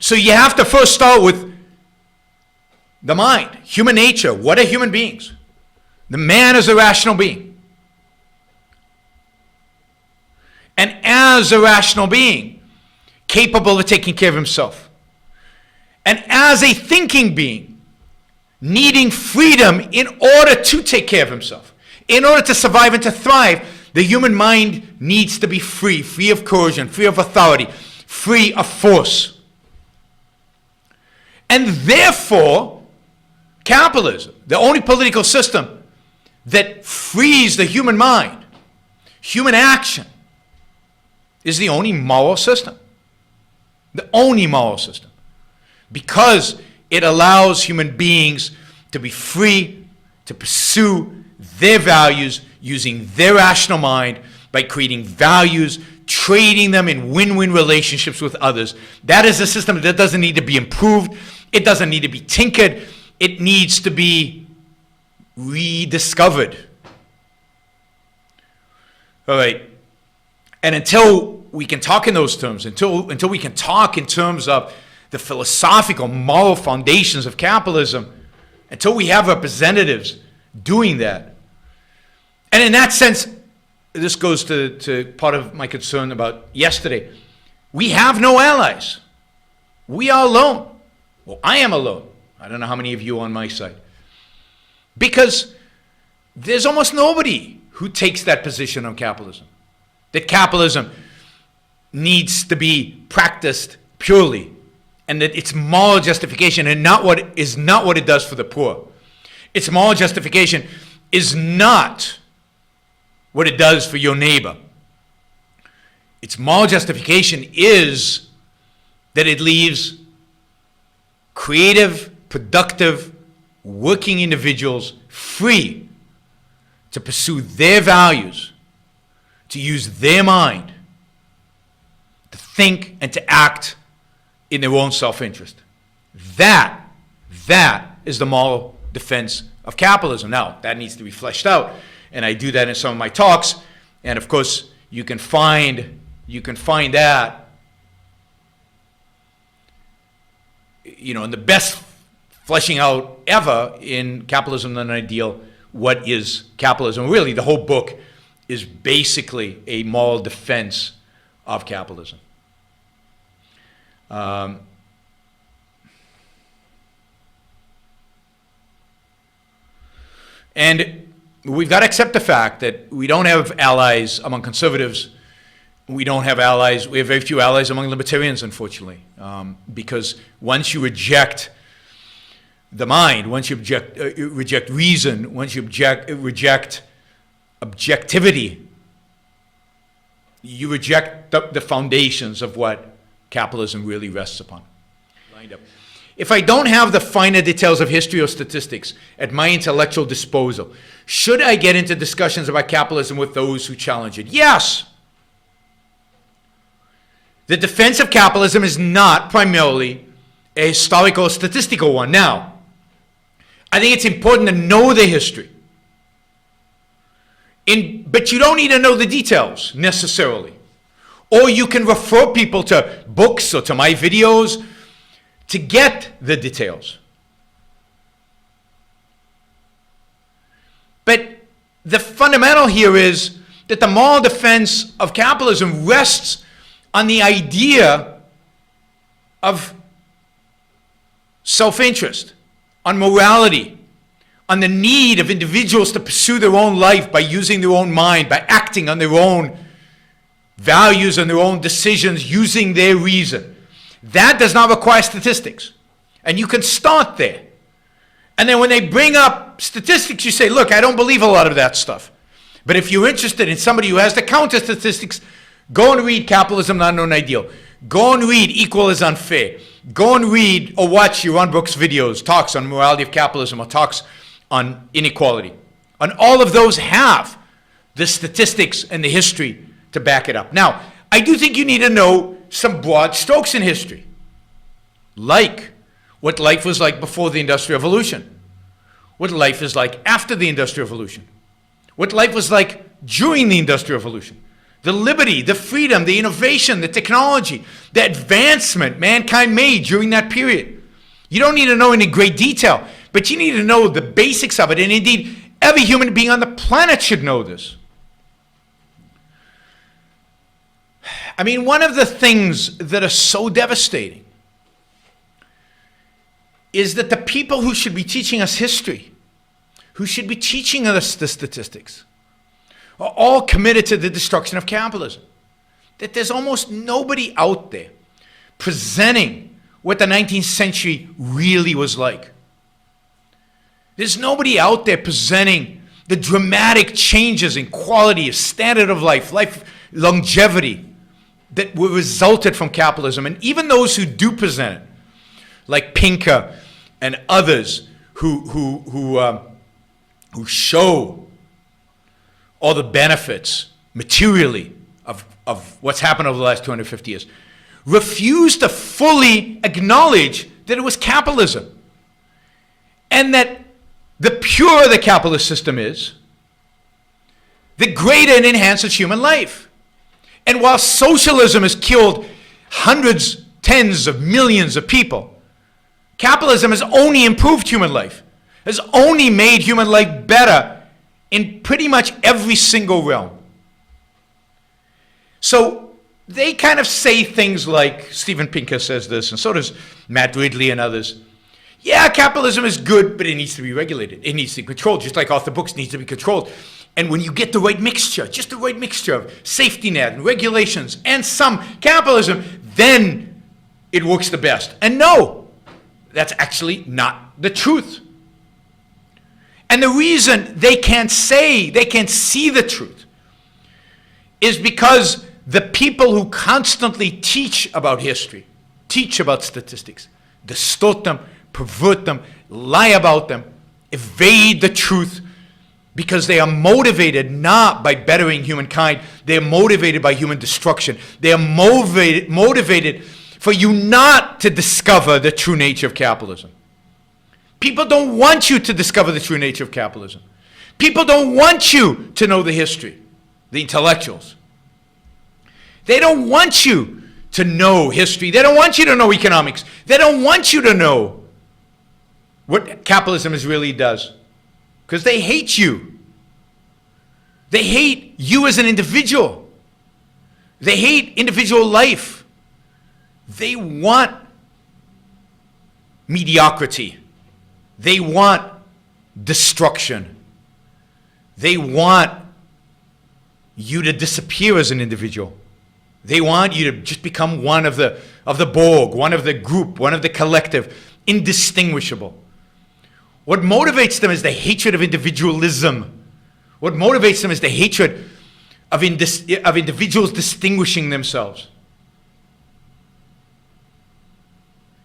So you have to first start with the mind, human nature. What are human beings? The man is a rational being. And as a rational being, capable of taking care of himself. And as a thinking being, needing freedom in order to take care of himself. In order to survive and to thrive, the human mind needs to be free, free of coercion, free of authority, free of force. And therefore, capitalism, the only political system that frees the human mind, human action, is the only moral system. The only moral system. Because it allows human beings to be free to pursue their values using their rational mind by creating values, trading them in win-win relationships with others. That is a system that doesn't need to be improved. It doesn't need to be tinkered. It needs to be rediscovered. All right. And until we can talk in those terms, until we can talk in terms of the philosophical, moral foundations of capitalism, until we have representatives doing that. And in that sense, this goes to part of my concern about yesterday. We have no allies. We are alone. Well, I am alone. I don't know how many of you are on my side. Because there's almost nobody who takes that position on capitalism. That capitalism needs to be practiced purely, and that its moral justification and is not what it does for the poor. Its moral justification is not what it does for your neighbor. Its moral justification is that it leaves creative, productive, working individuals free to pursue their values, to use their mind, to think and to act in their own self-interest. That is the moral defense of capitalism. Now, that needs to be fleshed out, and I do that in some of my talks, and of course, you can find that, in the best fleshing out ever in Capitalism and Ideal, what is capitalism. Really, the whole book is basically a moral defense of capitalism. And we've got to accept the fact that we don't have allies among conservatives. We don't have allies. We have very few allies among libertarians, unfortunately, because once you reject the mind, once you reject reason, once you reject objectivity, you reject the foundations of what capitalism really rests upon. Lined up. If I don't have the finer details of history or statistics at my intellectual disposal, should I get into discussions about capitalism with those who challenge it? Yes. The defense of capitalism is not primarily a historical or statistical one. Now, I think it's important to know the history. But you don't need to know the details necessarily. Or you can refer people to books or to my videos to get the details. But the fundamental here is that the moral defense of capitalism rests on the idea of self-interest, on morality, on the need of individuals to pursue their own life by using their own mind, by acting on their own values and their own decisions, using their reason. That does not require statistics. And you can start there. And then when they bring up statistics, you say, look, I don't believe a lot of that stuff. But if you're interested in somebody who has the counter statistics, go and read Capitalism, Not an Ideal. Go and read Equal is Unfair. Go and read or watch Yaron Brook's videos, talks on morality of capitalism or talks on inequality. And all of those have the statistics and the history to back it up. Now, I do think you need to know some broad strokes in history, like what life was like before the Industrial Revolution, what life is like after the Industrial Revolution, what life was like during the Industrial Revolution, the liberty, the freedom, the innovation, the technology, the advancement mankind made during that period. You don't need to know in great detail, but you need to know the basics of it. And indeed, every human being on the planet should know this. I mean, one of the things that are so devastating is that the people who should be teaching us history, who should be teaching us the statistics, are all committed to the destruction of capitalism. That there's almost nobody out there presenting what the 19th century really was like. There's nobody out there presenting the dramatic changes in quality of standard of life, life longevity that were resulted from capitalism. And even those who do present it, like Pinker and others who show all the benefits materially of what's happened over the last 250 years, refuse to fully acknowledge that it was capitalism. And that the purer the capitalist system is, the greater it enhances human life. And while socialism has killed hundreds, tens of millions of people, capitalism has only improved human life, has only made human life better in pretty much every single realm. So they kind of say things like, Steven Pinker says this, and so does Matt Ridley and others. Yeah, capitalism is good, but it needs to be regulated. It needs to be controlled, just like author books needs to be controlled. And when you get the right mixture, just the right mixture of safety net and regulations and some capitalism, then it works the best. And no, that's actually not the truth. And the reason they can't see the truth is because the people who constantly teach about history, teach about statistics, distort them, pervert them, lie about them, evade the truth, because they are motivated not by bettering humankind, they are motivated by human destruction. They are motivated for you not to discover the true nature of capitalism. People don't want you to discover the true nature of capitalism. People don't want you to know the history, the intellectuals. They don't want you to know history. They don't want you to know economics. They don't want you to know what capitalism really does, because they hate you. They hate you as an individual. They hate individual life. They want mediocrity. They want destruction. They want you to disappear as an individual. They want you to just become one of the Borg, one of the group, one of the collective, indistinguishable. What motivates them is the hatred of individualism. What motivates them is the hatred of individuals distinguishing themselves.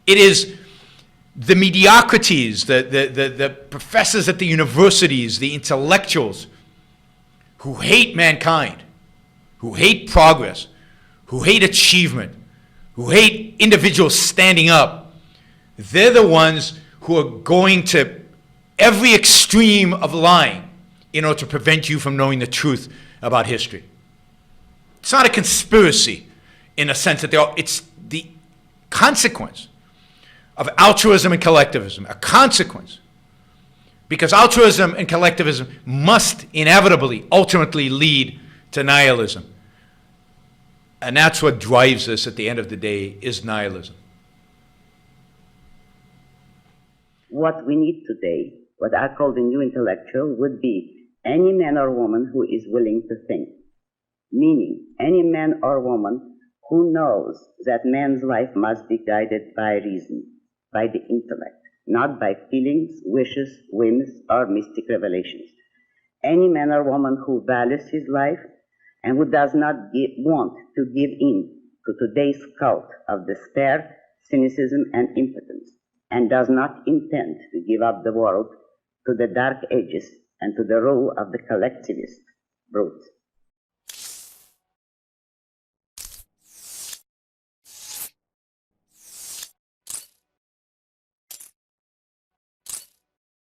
It is the mediocrities, the professors at the universities, the intellectuals who hate mankind, who hate progress, who hate achievement, who hate individuals standing up. They're the ones who are going to every extreme of lying in order to prevent you from knowing the truth about history. It's not a conspiracy in a sense that it's the consequence of altruism and collectivism, a consequence. Because altruism and collectivism must inevitably, ultimately lead to nihilism. And that's what drives us at the end of the day, is nihilism. What we need today, what I call the new intellectual, would be any man or woman who is willing to think. Meaning, any man or woman who knows that man's life must be guided by reason, by the intellect, not by feelings, wishes, whims, or mystic revelations. Any man or woman who values his life and who does not want to give in to today's cult of despair, cynicism, and impotence, and does not intend to give up the world to the dark ages and to the rule of the collectivist brute.